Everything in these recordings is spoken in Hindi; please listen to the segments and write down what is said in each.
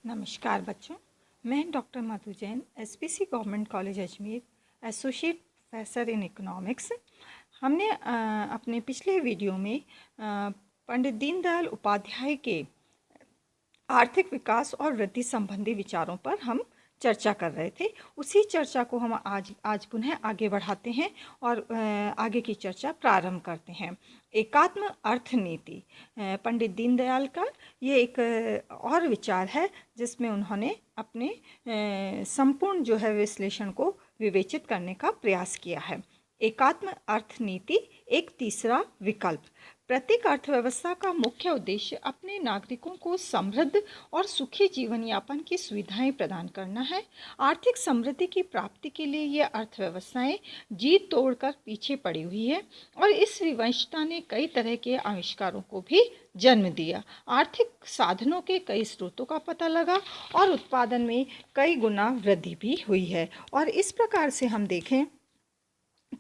नमस्कार बच्चों, मैं doctor Madhu Jain, SPC government college Ajmer, associate professor in economics. हमने अपने पिछले वीडियो में पंडित दीनदयाल उपाध्याय के आर्थिक विकास और वृद्धि संबंधी विचारों पर हम चर्चा कर रहे थे। उसी चर्चा को हम आज पुनः आगे बढ़ाते हैं और आगे की चर्चा प्रारंभ करते हैं। एकात्म अर्थनीति पंडित दीनदयाल का ये एक और विचार है जिसमें उन्होंने अपने संपूर्ण जो है विश्लेषण को विवेचित करने का प्रयास किया है। एकात्म अर्थनीति एक तीसरा विकल्प। प्रत्येक अर्थव्यवस्था का मुख्य उद्देश्य अपने नागरिकों को समृद्ध और सुखी जीवन यापन की सुविधाएं प्रदान करना है। आर्थिक समृद्धि की प्राप्ति के लिए ये अर्थव्यवस्थाएं जी तोड़कर पीछे पड़ी हुई है और इस विवशता ने कई तरह के आविष्कारों को भी जन्म दिया। आर्थिक साधनों के कई स्रोतों का पता लगा और उत्पादन में कई गुना वृद्धि भी हुई है। और इस प्रकार से हम देखें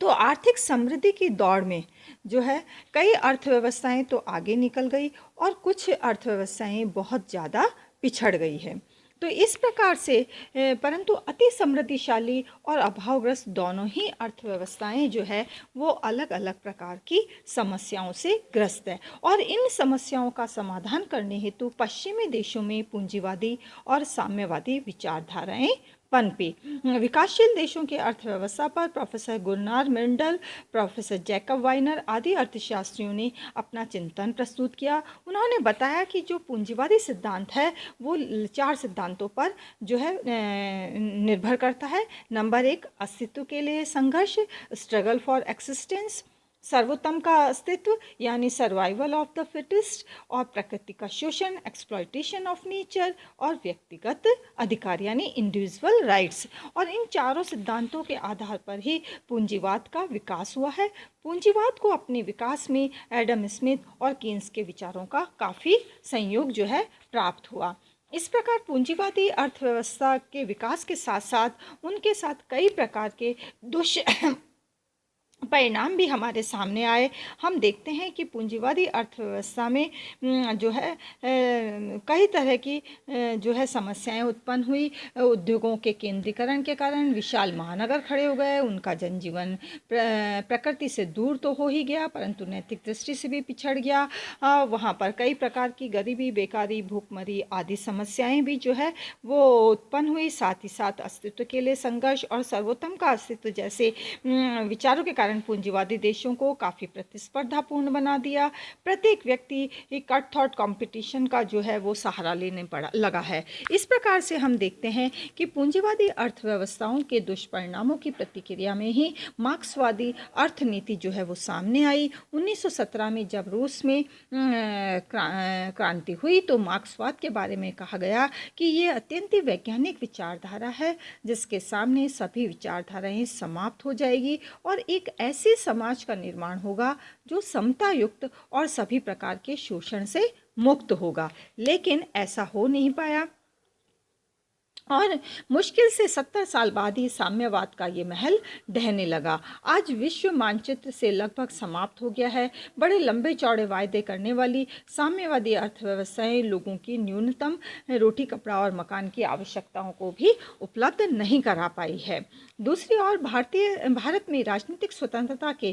तो आर्थिक समृद्धि की दौड़ में जो है कई अर्थव्यवस्थाएं तो आगे निकल गई और कुछ अर्थव्यवस्थाएं बहुत ज़्यादा पिछड़ गई है। तो इस प्रकार से परंतु अति समृद्धिशाली और अभावग्रस्त दोनों ही अर्थव्यवस्थाएं जो है वो अलग अलग प्रकार की समस्याओं से ग्रस्त है और इन समस्याओं का समाधान करने हेतु पश्चिमी देशों में पूंजीवादी और साम्यवादी विचारधाराएं पनपी। विकासशील देशों की अर्थव्यवस्था पर प्रोफेसर गुरनार मिंडल, प्रोफेसर जैकब वाइनर आदि अर्थशास्त्रियों ने अपना चिंतन प्रस्तुत किया। उन्होंने बताया कि जो पूंजीवादी सिद्धांत है वो 4 सिद्धांतों पर जो है निर्भर करता है। नंबर 1, अस्तित्व के लिए संघर्ष, स्ट्रगल फॉर एक्सिस्टेंस, सर्वोत्तम का अस्तित्व यानी सर्वाइवल ऑफ द फिटेस्ट, और प्रकृति का शोषण, एक्सप्लॉयटेशन ऑफ नेचर, और व्यक्तिगत अधिकार यानी इंडिविजुअल राइट्स। और इन चारों सिद्धांतों के आधार पर ही पूंजीवाद का विकास हुआ है। पूंजीवाद को अपने विकास में एडम स्मिथ और कीन्स के विचारों का काफ़ी संयोग जो है प्राप्त हुआ। इस प्रकार पूंजीवादी अर्थव्यवस्था के विकास के साथ साथ उनके साथ कई प्रकार के परिणाम भी हमारे सामने आए। हम देखते हैं कि पूंजीवादी अर्थव्यवस्था में जो है कई तरह की जो है समस्याएं उत्पन्न हुई। उद्योगों के केंद्रीकरण के कारण विशाल महानगर खड़े हो गए। उनका जनजीवन प्रकृति से दूर तो हो ही गया परंतु नैतिक दृष्टि से भी पिछड़ गया। वहाँ पर कई प्रकार की गरीबी, बेकारी, भूखमरी आदि समस्याएं भी जो है वो उत्पन्न हुई। साथ ही साथ अस्तित्व के लिए संघर्ष और सर्वोत्तम का अस्तित्व जैसे विचारों के कारण पूंजीवादी देशों को काफ़ी प्रतिस्पर्धापूर्ण बना दिया। प्रत्येक व्यक्ति कट थॉट कंपटीशन का जो है वो सहारा लेने लगा है। इस प्रकार से हम देखते हैं कि पूंजीवादी अर्थव्यवस्थाओं के दुष्परिणामों की प्रतिक्रिया में ही मार्क्सवादी अर्थनीति जो है वो सामने आई। 1917 में जब रूस में क्रांति हुई तो मार्क्सवाद के बारे में कहा गया कि ये अत्यंत वैज्ञानिक विचारधारा है जिसके सामने सभी विचारधाराएं समाप्त हो जाएगी और एक ऐसे समाज का निर्माण होगा जो समता युक्त और सभी प्रकार के शोषण से मुक्त होगा। लेकिन ऐसा हो नहीं पाया और मुश्किल से 70 साल बाद ही साम्यवाद का ये महल ढहने लगा। आज विश्व मानचित्र से लगभग समाप्त हो गया है। बड़े लंबे चौड़े वायदे करने वाली साम्यवादी अर्थव्यवस्थाएं लोगों की न्यूनतम रोटी, कपड़ा और मकान की आवश्यकताओं को भी उपलब्ध नहीं करा पाई है। दूसरी ओर भारत में राजनीतिक स्वतंत्रता के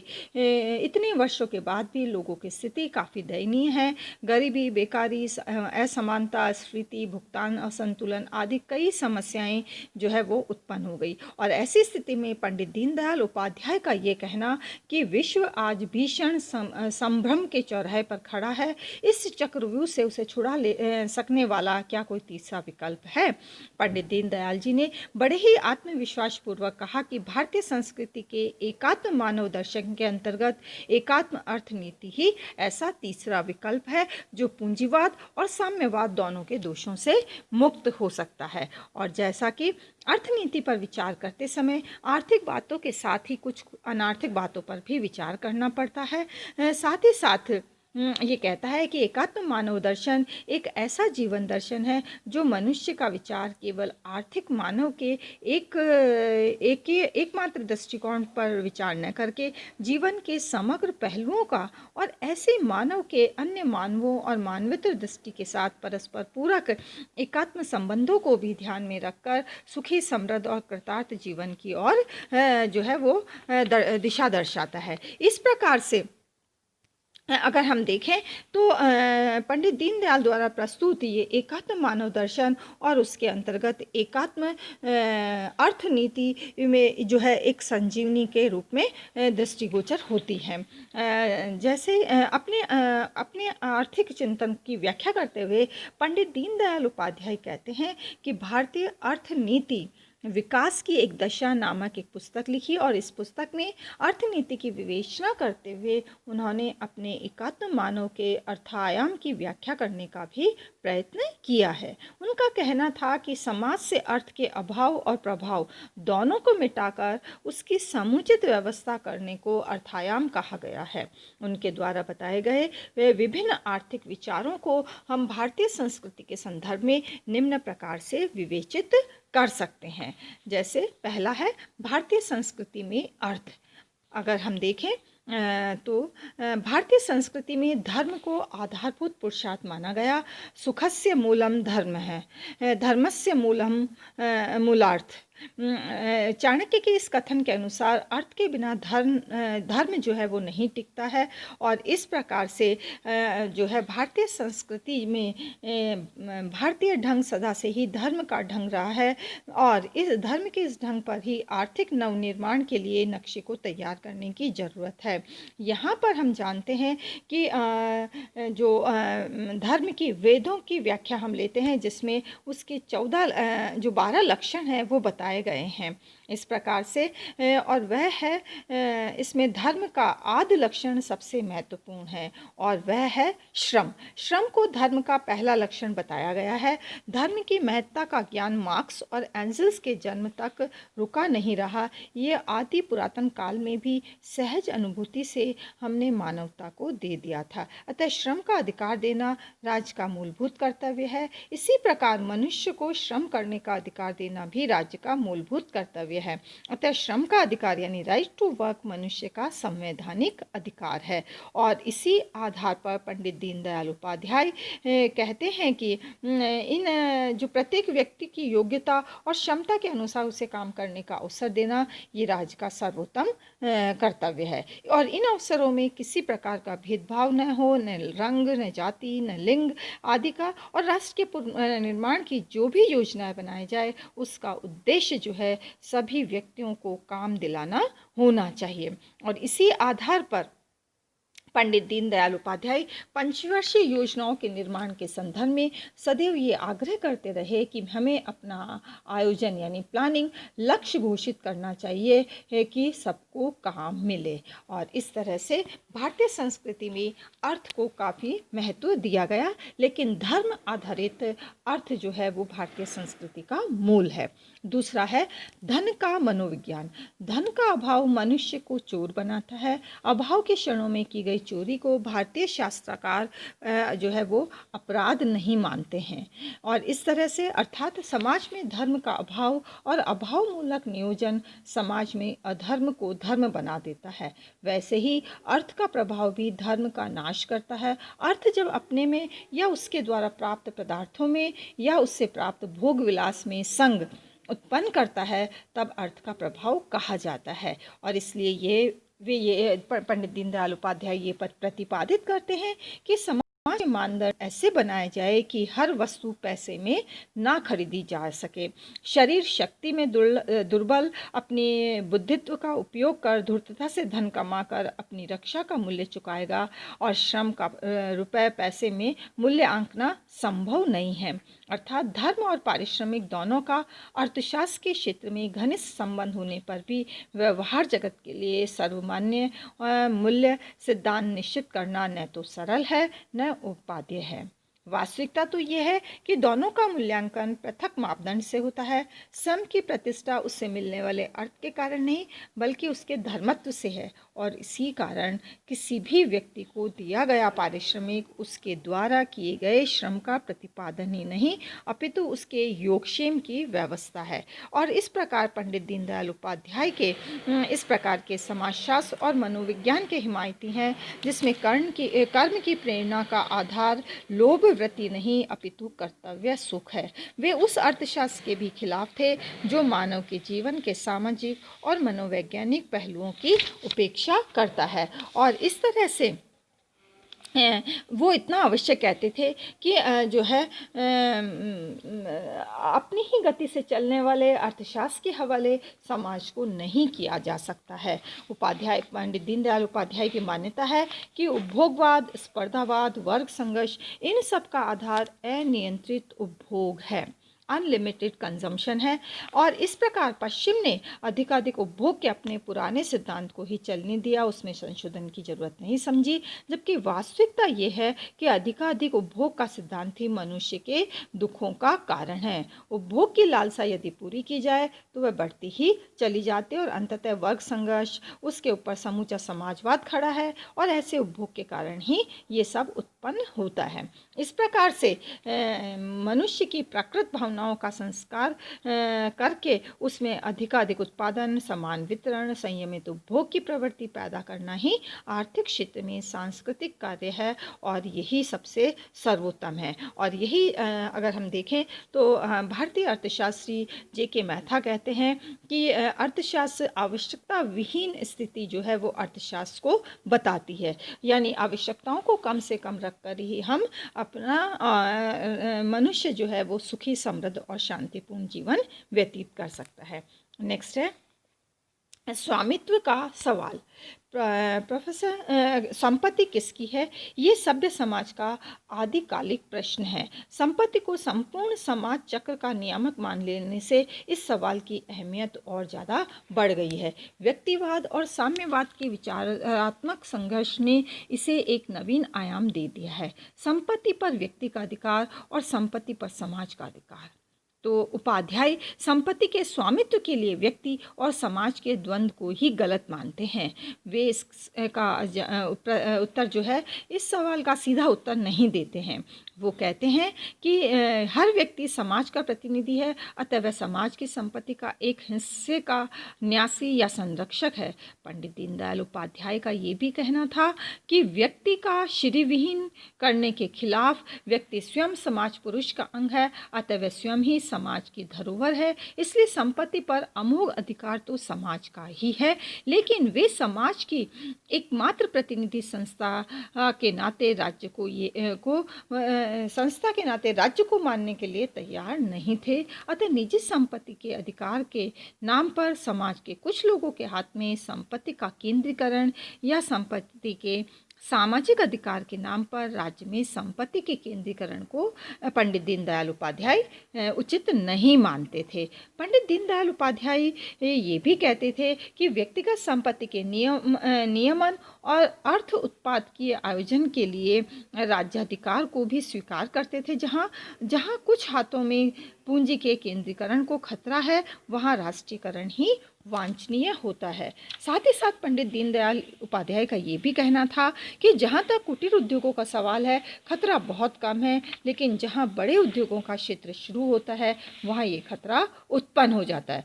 इतने वर्षों के बाद भी लोगों की स्थिति काफ़ी दयनीय है। गरीबी, बेकारी, असमानता, स्फीति, भुगतान असंतुलन आदि कई समस्याएं जो है वो उत्पन्न हो गई। और ऐसी स्थिति में पंडित दीनदयाल उपाध्याय का ये कहना कि विश्व आज भीषण संभ्रम के चौराहे पर खड़ा है, इस चक्रव्यूह से उसे छुड़ा ले सकने वाला क्या कोई तीसरा विकल्प है? पंडित दीनदयाल जी ने बड़े ही आत्मविश्वास पूर्वक कहा कि भारतीय संस्कृति के एकात्म मानव दर्शन के अंतर्गत एकात्म अर्थनीति ही ऐसा तीसरा विकल्प है जो पूंजीवाद और साम्यवाद दोनों के दोषों से मुक्त हो सकता है। और जैसा कि अर्थनीति पर विचार करते समय आर्थिक बातों के साथ ही कुछ अनार्थिक बातों पर भी विचार करना पड़ता है। साथ ही साथ ये कहता है कि एकात्म मानव दर्शन एक ऐसा जीवन दर्शन है जो मनुष्य का विचार केवल आर्थिक मानव के एकमात्र दृष्टिकोण पर विचार न करके जीवन के समग्र पहलुओं का और ऐसे मानव के अन्य मानवों और मानवेतर दृष्टि के साथ परस्पर पूरक एकात्म संबंधों को भी ध्यान में रखकर सुखी समृद्ध और कृतार्थ जीवन की ओर जो है वो दिशा दर्शाता है। इस प्रकार से अगर हम देखें तो पंडित दीनदयाल द्वारा प्रस्तुत ये एकात्म मानव दर्शन और उसके अंतर्गत एकात्म अर्थ नीति में जो है एक संजीवनी के रूप में दृष्टिगोचर होती है। जैसे अपने आर्थिक चिंतन की व्याख्या करते हुए पंडित दीनदयाल उपाध्याय कहते हैं कि भारतीय अर्थनीति विकास की एक दशा नामक एक पुस्तक लिखी और इस पुस्तक में अर्थनीति की विवेचना करते हुए उन्होंने अपने एकात्म मानव के अर्थायाम की व्याख्या करने का भी प्रयत्न किया है। उनका कहना था कि समाज से अर्थ के अभाव और प्रभाव दोनों को मिटाकर उसकी समुचित व्यवस्था करने को अर्थायाम कहा गया है। उनके द्वारा बताए गए वे विभिन्न आर्थिक विचारों को हम भारतीय संस्कृति के संदर्भ में निम्न प्रकार से विवेचित कर सकते हैं। जैसे पहला है भारतीय संस्कृति में अर्थ। अगर हम देखें तो भारतीय संस्कृति में धर्म को आधारभूत पुरुषार्थ माना गया। सुखस्य मूलम धर्म है, धर्मस्य मूलम मूलार्थ। चाणक्य के इस कथन के अनुसार अर्थ के बिना धर्म जो है वो नहीं टिकता है और इस प्रकार से जो है भारतीय संस्कृति में भारतीय ढंग सदा से ही धर्म का ढंग रहा है और इस धर्म के इस ढंग पर ही आर्थिक नवनिर्माण के लिए नक्शे को तैयार करने की ज़रूरत है। यहाँ पर हम जानते हैं कि जो धर्म की वेदों की व्याख्या हम लेते हैं जिसमें उसके 12 लक्षण हैं वो बताए गए हैं इस प्रकार से और वह है इसमें धर्म का आदि लक्षण सबसे महत्वपूर्ण है और वह है श्रम। श्रम को धर्म का पहला लक्षण बताया गया है। धर्म की महत्ता का ज्ञान मार्क्स और एंजल्स के जन्म तक रुका नहीं रहा। ये आदि पुरातन काल में भी सहज अनुभूति से हमने मानवता को दे दिया था। अतः श्रम का अधिकार देना राज्य का मूलभूत कर्तव्य है। इसी प्रकार मनुष्य को श्रम करने का अधिकार देना भी राज्य का मूलभूत कर्तव्य है। अतः श्रम का अधिकार यानी राइट टू वर्क मनुष्य का संवैधानिक अधिकार है और इसी आधार पर पंडित दीनदयाल उपाध्याय कहते हैं कि इन जो प्रत्येक व्यक्ति की योग्यता और क्षमता के अनुसार उसे काम करने का अवसर देना ये राज्य का सर्वोत्तम कर्तव्य है और इन अवसरों में किसी प्रकार का भेदभाव न हो, न रंग, न जाति, न लिंग आदि का और राष्ट्र के निर्माण की जो भी योजनाएं बनाई जाए उसका उद्देश्य जो है सभी व्यक्तियों को काम दिलाना होना चाहिए और इसी आधार पर पंडित दीनदयाल उपाध्याय पंचवर्षीय योजनाओं के निर्माण के संदर्भ में सदैव ये आग्रह करते रहे कि हमें अपना आयोजन यानी प्लानिंग लक्ष्य घोषित करना चाहिए है कि सबको काम मिले और इस तरह से भारतीय संस्कृति में अर्थ को काफ़ी महत्व दिया गया लेकिन धर्म आधारित अर्थ जो है वो भारतीय संस्कृति का मूल है। दूसरा है धन का मनोविज्ञान। धन का अभाव मनुष्य को चोर बनाता है। अभाव के क्षणों में की गई चोरी को भारतीय शास्त्रकार जो है वो अपराध नहीं मानते हैं और इस तरह से अर्थात समाज में धर्म का अभाव और अभाव मूलक नियोजन समाज में अधर्म को धर्म बना देता है। वैसे ही अर्थ का प्रभाव भी धर्म का नाश करता है। अर्थ जब अपने में या उसके द्वारा प्राप्त पदार्थों में या उससे प्राप्त भोग विलास में संग उत्पन्न करता है तब अर्थ का प्रभाव कहा जाता है और इसलिए ये पंडित दीनदयाल उपाध्याय ये प्रतिपादित करते हैं कि समाज के मानदंड ऐसे बनाए जाए कि हर वस्तु पैसे में ना खरीदी जा सके। शरीर शक्ति में दुर्बल अपने बुद्धित्व का उपयोग कर धूर्तता से धन कमाकर अपनी रक्षा का मूल्य चुकाएगा और श्रम का रुपए पैसे में मूल्य आंकना संभव नहीं है। अर्थात धर्म और पारिश्रमिक दोनों का अर्थशास्त्र के क्षेत्र में घनिष्ठ संबंध होने पर भी व्यवहार जगत के लिए सर्वमान्य मूल्य सिद्धांत निश्चित करना न तो सरल है न उपादेय है। वास्तविकता तो ये है कि दोनों का मूल्यांकन पृथक मापदंड से होता है। श्रम की प्रतिष्ठा उससे मिलने वाले अर्थ के कारण नहीं बल्कि उसके धर्मत्व से है, और इसी कारण किसी भी व्यक्ति को दिया गया पारिश्रमिक उसके द्वारा किए गए श्रम का प्रतिपादन ही नहीं अपितु उसके योगक्षेम की व्यवस्था है। और इस प्रकार पंडित दीनदयाल उपाध्याय के इस प्रकार के समाजशास्त्र और मनोविज्ञान के हिमायती हैं, जिसमें कर्म की प्रेरणा का आधार लोभ वृत्ति नहीं अपितु कर्तव्य सुख है। वे उस अर्थशास्त्र के भी खिलाफ थे जो मानव के जीवन के सामाजिक और मनोवैज्ञानिक पहलुओं की उपेक्षा करता है। और इस तरह से वो इतना अवश्य कहते थे कि जो है अपनी ही गति से चलने वाले अर्थशास्त्र के हवाले समाज को नहीं किया जा सकता है। पंडित दीनदयाल उपाध्याय की मान्यता है कि उपभोगवाद, स्पर्धावाद, वर्ग संघर्ष, इन सब का आधार अनियंत्रित उपभोग है, अनलिमिटेड कंजम्पशन है। और इस प्रकार पश्चिम ने अधिकाधिक उपभोग के अपने पुराने सिद्धांत को ही चलने दिया, उसमें संशोधन की जरूरत नहीं समझी। जबकि वास्तविकता ये है कि अधिकाधिक उपभोग का सिद्धांत ही मनुष्य के दुखों का कारण है। उपभोग की लालसा यदि पूरी की जाए तो वह बढ़ती ही चली जाती है और अंततः वर्ग संघर्ष, उसके ऊपर समूचा समाजवाद खड़ा है, और ऐसे उपभोग के कारण ही ये सब उत्पन्न होता है। इस प्रकार से मनुष्य की प्रकृत भावनाओं का संस्कार करके उसमें अधिकाधिक उत्पादन, समान वितरण, संयमित उपभोग की प्रवृत्ति पैदा करना ही आर्थिक क्षेत्र में सांस्कृतिक कार्य है, और यही सबसे सर्वोत्तम है। और यही अगर हम देखें तो भारतीय अर्थशास्त्री जे.के. मेहता कहते हैं कि अर्थशास्त्र आवश्यकता विहीन स्थिति जो है वो अर्थशास्त्र को बताती है, यानी आवश्यकताओं को कम से कम रखकर ही हम अपना मनुष्य जो है वो सुखी, समृद्ध और शांतिपूर्ण जीवन व्यतीत कर सकता है। नेक्स्ट है स्वामित्व का सवाल। प्रोफेसर, संपत्ति किसकी है? ये सभ्य समाज का आदिकालिक प्रश्न है। संपत्ति को संपूर्ण समाज चक्र का नियामक मान लेने से इस सवाल की अहमियत और ज़्यादा बढ़ गई है। व्यक्तिवाद और साम्यवाद के विचारात्मक संघर्ष ने इसे एक नवीन आयाम दे दिया है। संपत्ति पर व्यक्ति का अधिकार और संपत्ति पर समाज का अधिकार। तो उपाध्याय संपत्ति के स्वामित्व के लिए व्यक्ति और समाज के द्वंद्व को ही गलत मानते हैं। वे इसका उत्तर जो है, इस सवाल का सीधा उत्तर नहीं देते हैं। वो कहते हैं कि हर व्यक्ति समाज का प्रतिनिधि है, अतः वह समाज की संपत्ति का एक हिस्से का न्यासी या संरक्षक है। पंडित दीनदयाल उपाध्याय का ये भी कहना था कि व्यक्ति का श्रीविहीन करने के खिलाफ व्यक्ति स्वयं समाज पुरुष का अंग है, अतः वह स्वयं ही समाज की धरोहर है। इसलिए संपत्ति पर अमोघ अधिकार तो समाज का ही है, लेकिन वे समाज की एकमात्र प्रतिनिधि संस्था के नाते राज्य को मानने के लिए तैयार नहीं थे। अतः निजी संपत्ति के अधिकार के नाम पर समाज के कुछ लोगों के हाथ में संपत्ति का केंद्रीकरण या संपत्ति के सामाजिक अधिकार के नाम पर राज्य में संपत्ति के केंद्रीकरण को पंडित दीनदयाल उपाध्याय उचित नहीं मानते थे। पंडित दीनदयाल उपाध्याय ये भी कहते थे कि व्यक्तिगत संपत्ति के नियमन और अर्थ उत्पाद के आयोजन के लिए राज्याधिकार को भी स्वीकार करते थे। जहाँ कुछ हाथों में पूंजी के केंद्रीकरण को खतरा है, वहाँ राष्ट्रीयकरण ही वांछनीय होता है। साथ ही साथ पंडित दीनदयाल उपाध्याय का ये भी कहना था कि जहाँ तक कुटीर उद्योगों का सवाल है, खतरा बहुत कम है, लेकिन जहाँ बड़े उद्योगों का क्षेत्र शुरू होता है वहाँ ये खतरा उत्पन्न हो जाता है।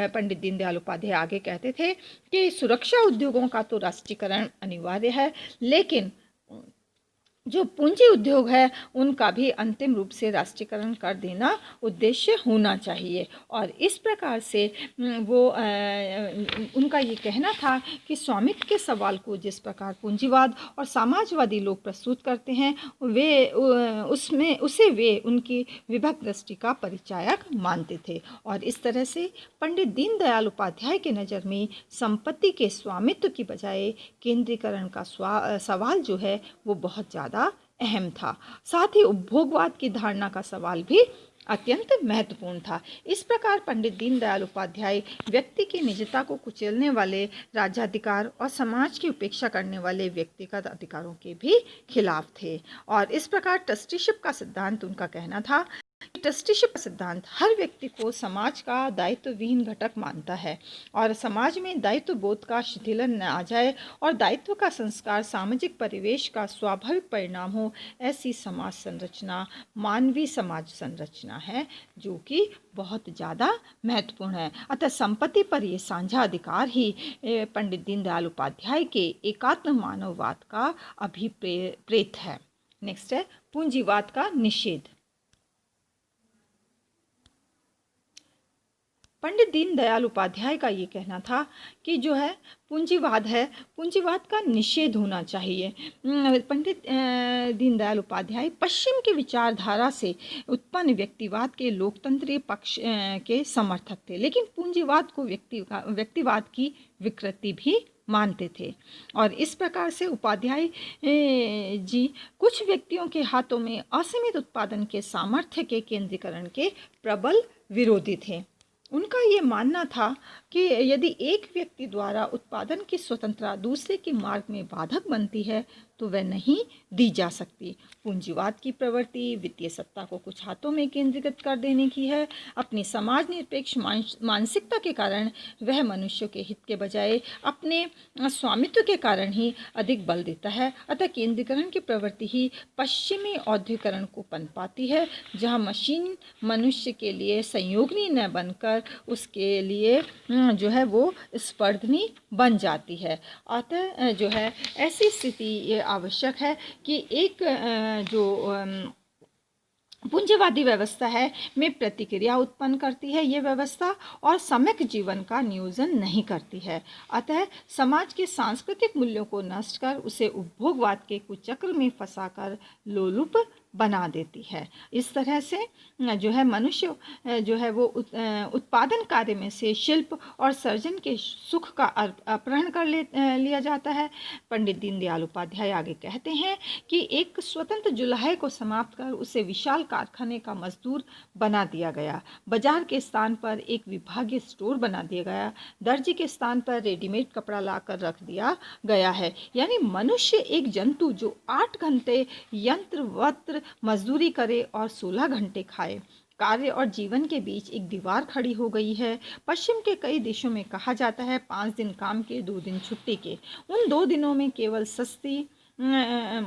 पंडित दीनदयाल उपाध्याय आगे कहते थे कि सुरक्षा उद्योगों का तो राष्ट्रीयकरण अनिवार्य है, लेकिन जो पूंजी उद्योग है उनका भी अंतिम रूप से राष्ट्रीयकरण कर देना उद्देश्य होना चाहिए। और इस प्रकार से उनका ये कहना था कि स्वामित्व के सवाल को जिस प्रकार पूंजीवाद और समाजवादी लोग प्रस्तुत करते हैं उसे वे उनकी विभक्त दृष्टि का परिचायक मानते थे। और इस तरह से पंडित दीनदयाल उपाध्याय के नज़र में संपत्ति के स्वामित्व की बजाय केंद्रीकरण का सवाल जो है वो बहुत ज़्यादा अहम था। साथ ही उपभोगवाद की धारणा का सवाल भी अत्यंत महत्वपूर्ण था। इस प्रकार पंडित दीनदयाल उपाध्याय व्यक्ति की निजता को कुचलने वाले राज्याधिकार और समाज की उपेक्षा करने वाले व्यक्तिगत अधिकारों के भी खिलाफ थे। और इस प्रकार ट्रस्टीशिप का सिद्धांत, उनका कहना था, ट्रस्टीशिप का सिद्धांत हर व्यक्ति को समाज का दायित्वविहीन घटक मानता है और समाज में दायित्व बोध का शिथिलन न आ जाए और दायित्व का संस्कार सामाजिक परिवेश का स्वाभाविक परिणाम हो, ऐसी समाज संरचना मानवीय समाज संरचना है, जो कि बहुत ज़्यादा महत्वपूर्ण है। अतः संपत्ति पर ये साझा अधिकार ही पंडित दीनदयाल उपाध्याय के एकात्म मानववाद का अभिप्रेत है। नेक्स्ट है पूंजीवाद का निषेध। पंडित दीनदयाल उपाध्याय का ये कहना था कि जो है पूंजीवाद है, पूंजीवाद का निषेध होना चाहिए। पंडित दीनदयाल उपाध्याय पश्चिम की विचारधारा से उत्पन्न व्यक्तिवाद के लोकतंत्रीय पक्ष के समर्थक थे, लेकिन पूंजीवाद को व्यक्तिवाद की विकृति भी मानते थे। और इस प्रकार से उपाध्याय जी कुछ व्यक्तियों के हाथों में असीमित उत्पादन के सामर्थ्य के केंद्रीकरण के प्रबल विरोधी थे। उनका ये मानना था कि यदि एक व्यक्ति द्वारा उत्पादन की स्वतंत्रता दूसरे के मार्ग में बाधक बनती है तो वह नहीं दी जा सकती। पूंजीवाद की प्रवृत्ति वित्तीय सत्ता को कुछ हाथों में केंद्रीकृत कर देने की है। अपनी समाज निरपेक्ष मानसिकता के कारण वह मनुष्यों के हित के बजाय अपने स्वामित्व के कारण ही अधिक बल देता है। अतः केंद्रीकरण की प्रवृत्ति ही पश्चिमी औद्योगिकरण को पनपाती है, जहाँ मशीन मनुष्य के लिए संयोगनी न बनकर उसके लिए जो है वो स्पर्धनी बन जाती है। अतः जो है ऐसी स्थिति ये आवश्यक है कि एक जो पूंजीवादी व्यवस्था है में प्रतिक्रिया उत्पन्न करती है ये व्यवस्था, और सम्यक जीवन का नियोजन नहीं करती है। अतः समाज के सांस्कृतिक मूल्यों को नष्ट कर उसे उपभोगवाद के कुचक्र में फंसाकर लोलुप बना देती है। इस तरह से जो है मनुष्य जो है वो उत्पादन कार्य में से शिल्प और सर्जन के सुख का अपहरण कर लिया जाता है। पंडित दीनदयाल उपाध्याय आगे कहते हैं कि एक स्वतंत्र जुलाहे को समाप्त कर उसे विशाल कारखाने का मजदूर बना दिया गया। बाजार के स्थान पर एक विभागीय स्टोर बना दिया गया। दर्जी के स्थान पर रेडीमेड कपड़ा लाकर रख दिया गया है। यानी मनुष्य एक जंतु जो 8 घंटे यंत्रवत मजदूरी करे और 16 घंटे खाए। कार्य और जीवन के बीच एक दीवार खड़ी हो गई है। पश्चिम के कई देशों में कहा जाता है 5 दिन काम के 2 दिन छुट्टी के। उन 2 दिनों में केवल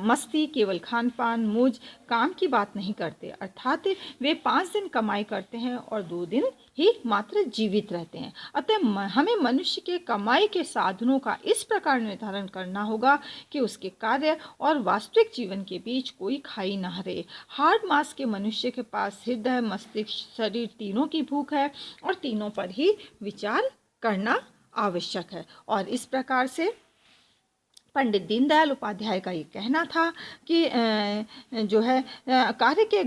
मस्ती, केवल खान पान मौज, काम की बात नहीं करते, अर्थात वे 5 दिन कमाई करते हैं और 2 दिन ही मात्र जीवित रहते हैं। अतः हमें मनुष्य के कमाई के साधनों का इस प्रकार निर्धारण करना होगा कि उसके कार्य और वास्तविक जीवन के बीच कोई खाई न रहे। हार्ड मास के मनुष्य के पास हृदय, मस्तिष्क, शरीर तीनों की भूख है और तीनों पर ही विचार करना आवश्यक है। और इस प्रकार से पंडित दीनदयाल उपाध्याय का ये कहना था कि जो है कार्य के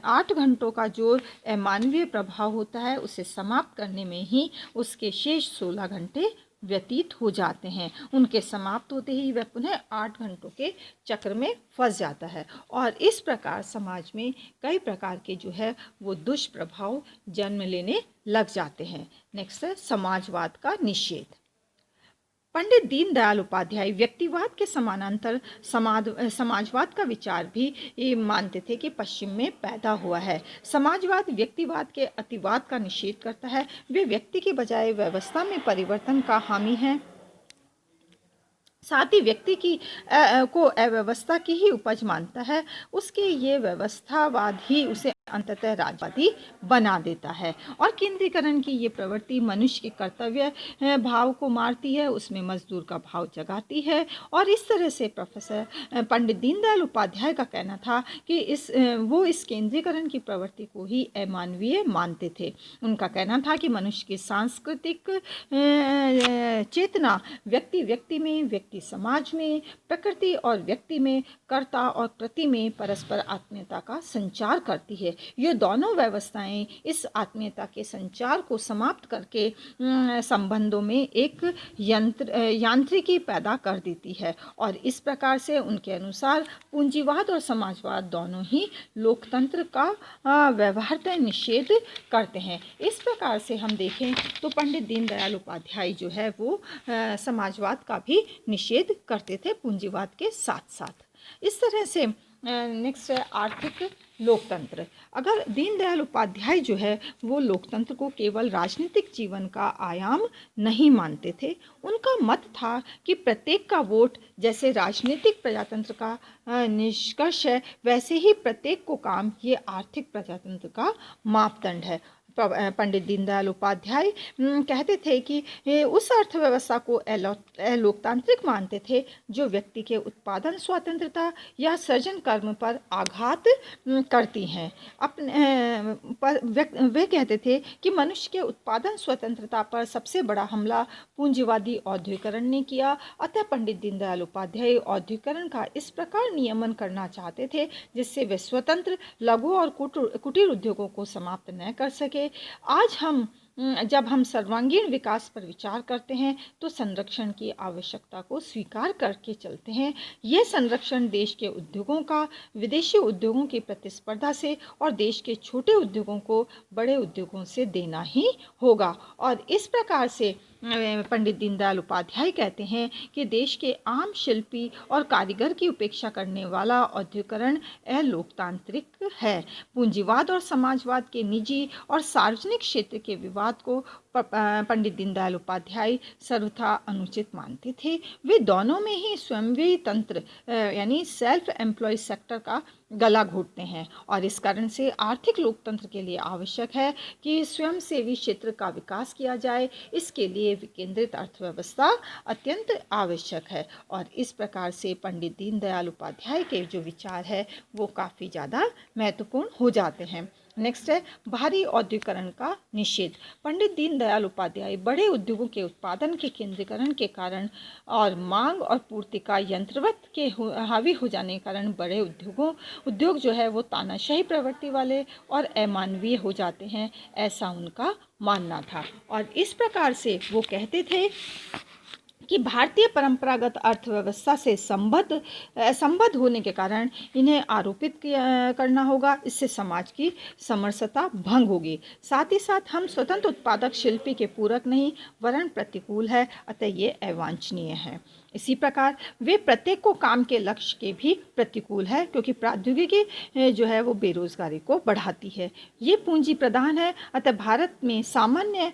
8 घंटों का जो मानवीय प्रभाव होता है उसे समाप्त करने में ही उसके शेष 16 घंटे व्यतीत हो जाते हैं। उनके समाप्त होते ही वह पुनः 8 घंटों के चक्र में फंस जाता है और इस प्रकार समाज में कई प्रकार के जो है वो दुष्प्रभाव जन्म लेने लग जाते हैं। नेक्स्ट है समाजवाद का निषेध। पंडित दीनदयाल उपाध्याय व्यक्तिवाद के समानांतर समाजवाद का विचार भी मानते थे कि पश्चिम में पैदा हुआ है। समाजवाद व्यक्तिवाद के अतिवाद का निषेध करता है। वे व्यक्ति के बजाय व्यवस्था में परिवर्तन का हामी है। साथ ही व्यक्ति की को अव्यवस्था की ही उपज मानता है। उसके ये व्यवस्थावाद ही उसे अंततः राजवादी बना देता है। और केंद्रीकरण की ये प्रवृत्ति मनुष्य के कर्तव्य भाव को मारती है, उसमें मजदूर का भाव जगाती है। और इस तरह से प्रोफेसर पंडित दीनदयाल उपाध्याय का कहना था कि वो इस केंद्रीकरण की प्रवृत्ति को ही अमानवीय मानते थे। उनका कहना था कि मनुष्य की सांस्कृतिक चेतना व्यक्ति में, व्यक्ति समाज में, प्रकृति और व्यक्ति में, कर्ता और कृति में परस्पर आत्मीयता का संचार करती है। ये दोनों व्यवस्थाएं इस आत्मीयता के संचार को समाप्त करके संबंधों में एक यांत्रिकी पैदा कर देती है और इस प्रकार से उनके अनुसार पूंजीवाद और समाजवाद दोनों ही लोकतंत्र का व्यवहारतः निषेध करते हैं। इस प्रकार से हम देखें तो पंडित दीनदयाल उपाध्याय जो है वो समाजवाद का भी निषेध करते थे पूंजीवाद के साथ साथ। इस तरह से नेक्स्ट है आर्थिक लोकतंत्र। अगर दीनदयाल उपाध्याय जो है वो लोकतंत्र को केवल राजनीतिक जीवन का आयाम नहीं मानते थे। उनका मत था कि प्रत्येक का वोट जैसे राजनीतिक प्रजातंत्र का निष्कर्ष है, वैसे ही प्रत्येक को काम ये आर्थिक प्रजातंत्र का मापदंड है। पंडित दीनदयाल उपाध्याय कहते थे कि उस अर्थव्यवस्था को लोकतांत्रिक मानते थे जो व्यक्ति के उत्पादन स्वतंत्रता या सृजन कर्म पर आघात करती हैं। वे कहते थे कि मनुष्य के उत्पादन स्वतंत्रता पर सबसे बड़ा हमला पूंजीवादी औद्योगिकरण ने किया। अतः पंडित दीनदयाल उपाध्याय औद्योगिकरण का इस प्रकार नियमन करना चाहते थे जिससे वे स्वतंत्र लघु और कुटीर उद्योगों को समाप्त न कर सके। आज जब हम सर्वांगीण विकास पर विचार करते हैं तो संरक्षण की आवश्यकता को स्वीकार करके चलते हैं। यह संरक्षण देश के उद्योगों का विदेशी उद्योगों की प्रतिस्पर्धा से और देश के छोटे उद्योगों को बड़े उद्योगों से देना ही होगा। और इस प्रकार से पंडित दीनदयाल उपाध्याय कहते हैं कि देश के आम शिल्पी और कारीगर की उपेक्षा करने वाला औद्योगिकरण अलोकतांत्रिक है। पूंजीवाद और समाजवाद के निजी और सार्वजनिक क्षेत्र के विवाद को पंडित दीनदयाल उपाध्याय सर्वथा अनुचित मानते थे। वे दोनों में ही स्वयंसेवी तंत्र यानी सेल्फ एम्प्लॉय सेक्टर का गला घोटते हैं और इस कारण से आर्थिक लोकतंत्र के लिए आवश्यक है कि स्वयंसेवी क्षेत्र का विकास किया जाए। इसके लिए विकेंद्रित अर्थव्यवस्था अत्यंत आवश्यक है और इस प्रकार से पंडित दीनदयाल उपाध्याय के जो विचार है वो काफ़ी ज़्यादा महत्वपूर्ण हो जाते हैं। नेक्स्ट है भारी औद्योगिकरण का निषेध। पंडित दीनदयाल उपाध्याय बड़े उद्योगों के उत्पादन के केंद्रीकरण के कारण और मांग और पूर्ति का यंत्रवत के हावी हो जाने के कारण बड़े उद्योग जो है वो तानाशाही प्रवृत्ति वाले और अमानवीय हो जाते हैं, ऐसा उनका मानना था। और इस प्रकार से वो कहते थे कि भारतीय परंपरागत अर्थव्यवस्था से संबद्ध होने के कारण इन्हें आरोपित करना होगा। इससे समाज की समरसता भंग होगी। साथ ही साथ हम स्वतंत्र उत्पादक शिल्पी के पूरक नहीं वरन प्रतिकूल है, अतः ये अवांछनीय है। इसी प्रकार वे प्रत्येक को काम के लक्ष्य के भी प्रतिकूल है क्योंकि प्रौद्योगिकी जो है वो बेरोजगारी को बढ़ाती है। ये पूंजी प्रधान है, अतः भारत में सामान्य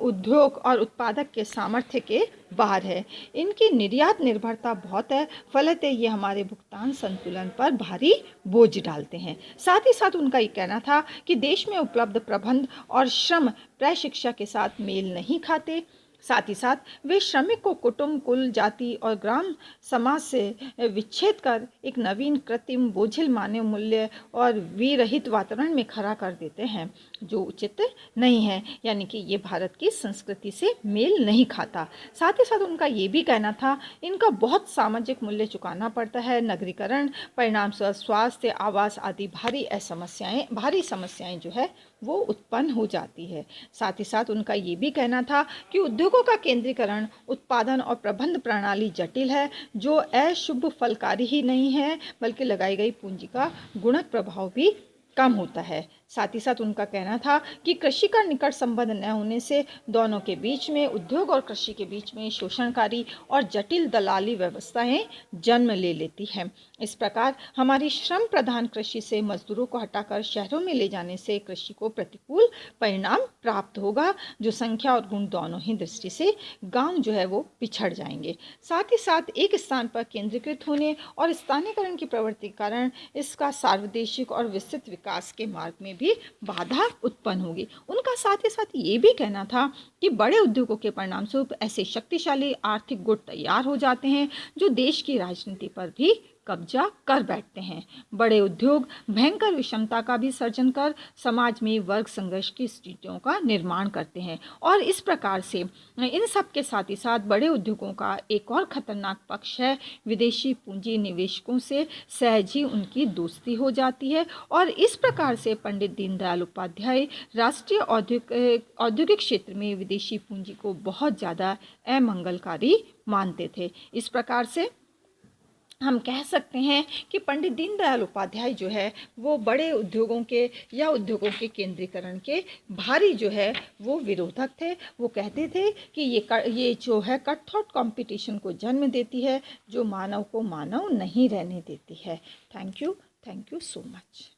उद्योग और उत्पादक के सामर्थ्य के बाहर है। इनकी निर्यात निर्भरता बहुत है, फलतः ये हमारे भुगतान संतुलन पर भारी बोझ डालते हैं। साथ ही साथ उनका ये कहना था कि देश में उपलब्ध प्रबंध और श्रम प्रशिक्षा के साथ मेल नहीं खाते। साथ ही साथ वे श्रमिक को कुटुंब, कुल, जाति और ग्राम समाज से विच्छेद कर एक नवीन कृत्रिम बोझिल मानव मूल्य और विरहित वातावरण में खड़ा कर देते हैं जो उचित नहीं है, यानी कि ये भारत की संस्कृति से मेल नहीं खाता। साथ ही साथ उनका ये भी कहना था इनका बहुत सामाजिक मूल्य चुकाना पड़ता है। नगरीकरण परिणाम स्वास्थ्य, आवास आदि भारी समस्याएं जो है वो उत्पन्न हो जाती है। साथ ही साथ उनका ये भी कहना था कि उद्योगों का केंद्रीकरण, उत्पादन और प्रबंध प्रणाली जटिल है जो अशुभ फलकारी ही नहीं है बल्कि लगाई गई पूंजी का गुणक प्रभाव भी कम होता है। साथ ही साथ उनका कहना था कि कृषि का निकट संबंध न होने से दोनों के बीच में, उद्योग और कृषि के बीच में शोषणकारी और जटिल दलाली व्यवस्थाएं जन्म ले लेती हैं। इस प्रकार हमारी श्रम प्रधान कृषि से मजदूरों को हटाकर शहरों में ले जाने से कृषि को प्रतिकूल परिणाम प्राप्त होगा जो संख्या और गुण दोनों ही दृष्टि से गांव जो है वो पिछड़ जाएंगे। साथ ही साथ एक स्थान पर केंद्रीकृत होने और स्थानीयकरण की प्रवृत्ति के कारण इसका सार्वदेशिक और विस्तृत विकास के मार्ग में भी बाधा उत्पन्न होगी। उनका साथ ही साथ ये भी कहना था कि बड़े उद्योगों के परिणाम स्वरूप ऐसे शक्तिशाली आर्थिक गुट तैयार हो जाते हैं जो देश की राजनीति पर भी कब्जा कर बैठते हैं। बड़े उद्योग भयंकर विषमता का भी सर्जन कर समाज में वर्ग संघर्ष की स्थितियों का निर्माण करते हैं और इस प्रकार से इन सब के साथ ही साथ बड़े उद्योगों का एक और खतरनाक पक्ष है विदेशी पूंजी निवेशकों से सहज ही उनकी दोस्ती हो जाती है और इस प्रकार से पंडित दीनदयाल उपाध्याय राष्ट्रीय औद्योगिक क्षेत्र में विदेशी पूंजी को बहुत ज़्यादा अमंगलकारी मानते थे। इस प्रकार से हम कह सकते हैं कि पंडित दीनदयाल उपाध्याय जो है वो बड़े उद्योगों के या उद्योगों के केंद्रीकरण के भारी जो है वो विरोधक थे। वो कहते थे कि ये जो है कट थ्रोट कंपटीशन को जन्म देती है जो मानव को मानव नहीं रहने देती है। Thank you so much.